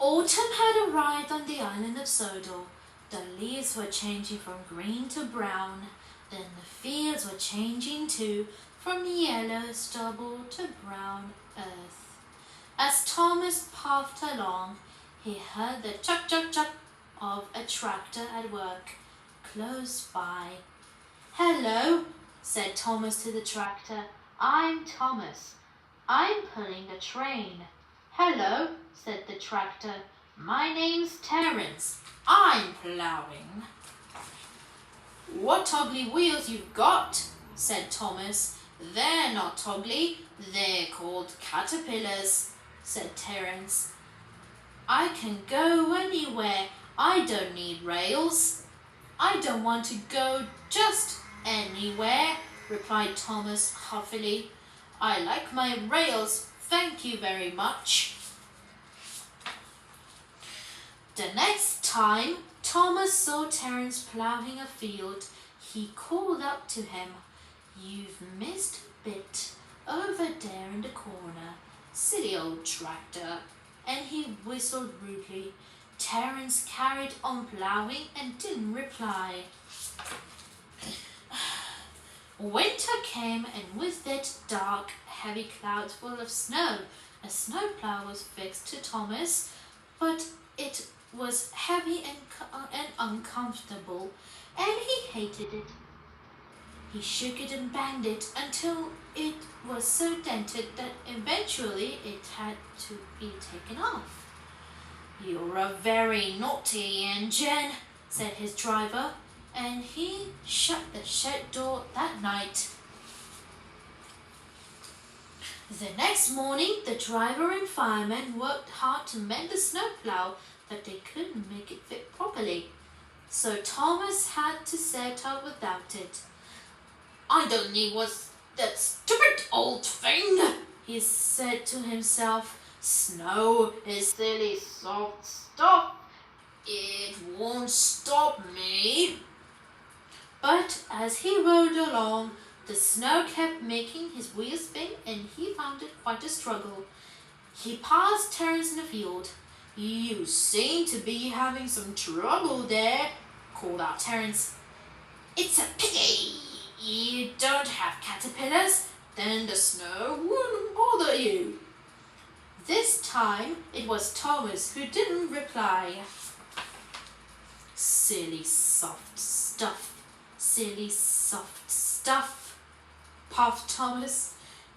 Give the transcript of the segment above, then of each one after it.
Autumn had arrived on the island of Sodor. The leaves were changing from green to brown. Then the fields were changing too, from yellow stubble to brown earth. As Thomas puffed along, he heard the chuck-chuck-chuck of a tractor at work close by. "Hello," said Thomas to the tractor. "I'm Thomas. I'm pulling the train." "Hello," said the tractor. "My name's Terence. I'm ploughing." "What ugly wheels you've got," said Thomas. "They're not ugly. They're called caterpillars," said Terence. "I can go anywhere. I don't need rails." "I don't want to go just anywhere," replied Thomas huffily. "I like my rails, thank you very much." The next time Thomas saw Terence ploughing a field, he called up to him, "You've missed a bit over there in the corner, silly old tractor," and he whistled rudely. Terence carried on ploughing and didn't reply. Winter came, and with it dark, heavy clouds full of snow. A snowplow was fixed to Thomas, but it was heavy and uncomfortable, and he hated it. He shook it and banged it until it was so dented that eventually it had to be taken off. "You're a very naughty engine," said his driver, and he shut the shed door that night. The next morning, the driver and fireman worked hard to mend the snowplow, but they couldn't make it fit properly. So Thomas had to set up without it. "I don't need what's that stupid old thing," he said to himself. "Snow is silly soft stuff. It won't stop me." But as he rode along, the snow kept making his wheels spin, and he found it quite a struggle. He passed Terence in the field. "You seem to be having some trouble there," called out Terence. "It's a pity you don't have caterpillars, then the snow wouldn't bother you." This time it was Thomas who didn't reply. "Silly soft stuff, silly soft stuff," puffed Thomas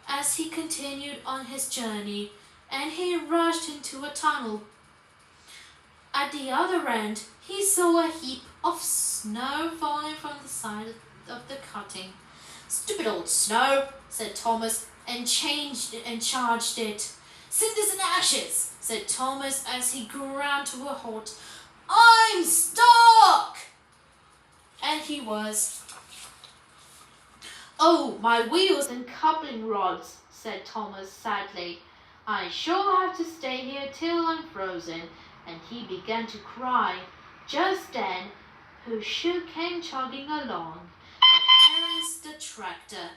as he continued on his journey, and he rushed into a tunnel. At the other end, he saw a heap of snow falling from the side of the cutting. "Stupid old snow," said Thomas, and charged it. "Cinders and ashes," said Thomas as he ground to a halt. "I'm stuck!" And he was. "Oh, my wheels and coupling rods," said Thomas sadly. "I sure have to stay here till I'm frozen," and he began to cry. Just then, who came chugging along? Terence Da Traktor.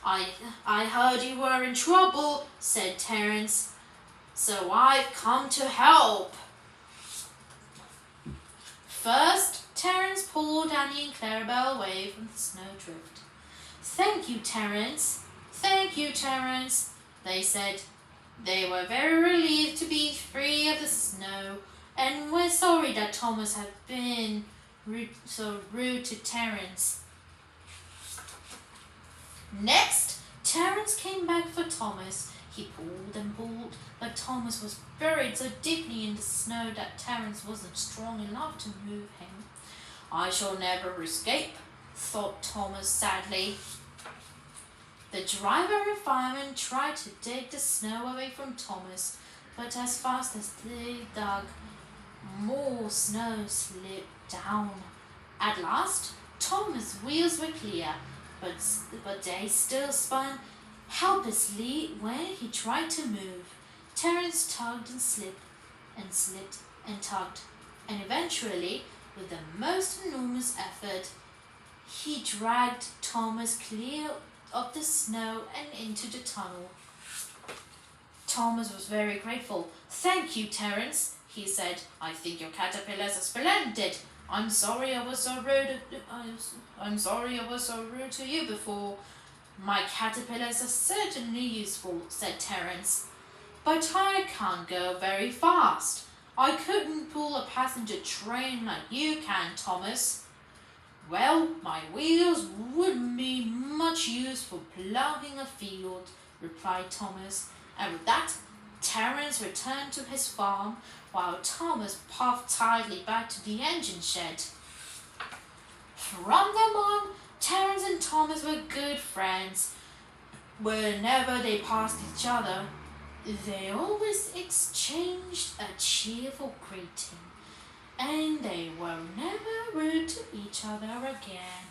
I heard you were in trouble," said Terence, "so I've come to help." First, Terence pulled Annie and Clarabelle away from the snowdrift. "Thank you, Terence. Thank you, Terence," they said. They were very relieved to be free of the snow, and were sorry that Thomas had been so rude to Terence. Next, Terence came back for Thomas. He pulled and pulled, but Thomas was buried so deeply in the snow that Terence wasn't strong enough to move him. "I shall never escape," thought Thomas sadly. The driver and fireman tried to dig the snow away from Thomas, but as fast as they dug, more snow slipped down. At last, Thomas' wheels were clear, but they still spun helplessly when he tried to move. Terence tugged and slipped and tugged, and eventually, with the most enormous effort, he dragged Thomas clear of the snow and into the tunnel. Thomas was very grateful. "Thank you, Terence," he said. "I think your caterpillars are splendid. I'm sorry I was so rude. I'm sorry I was so rude to you before." "My caterpillars are certainly useful," said Terence. "But I can't go very fast. I couldn't pull a passenger train like you can, Thomas." "Well, my wheels wouldn't be much use for ploughing a field," replied Thomas. And with that, Terence returned to his farm, while Thomas puffed tightly back to the engine shed. From then on, Terence and Thomas were good friends. Whenever they passed each other, they always exchanged a cheerful greeting, and they were never rude to each other again.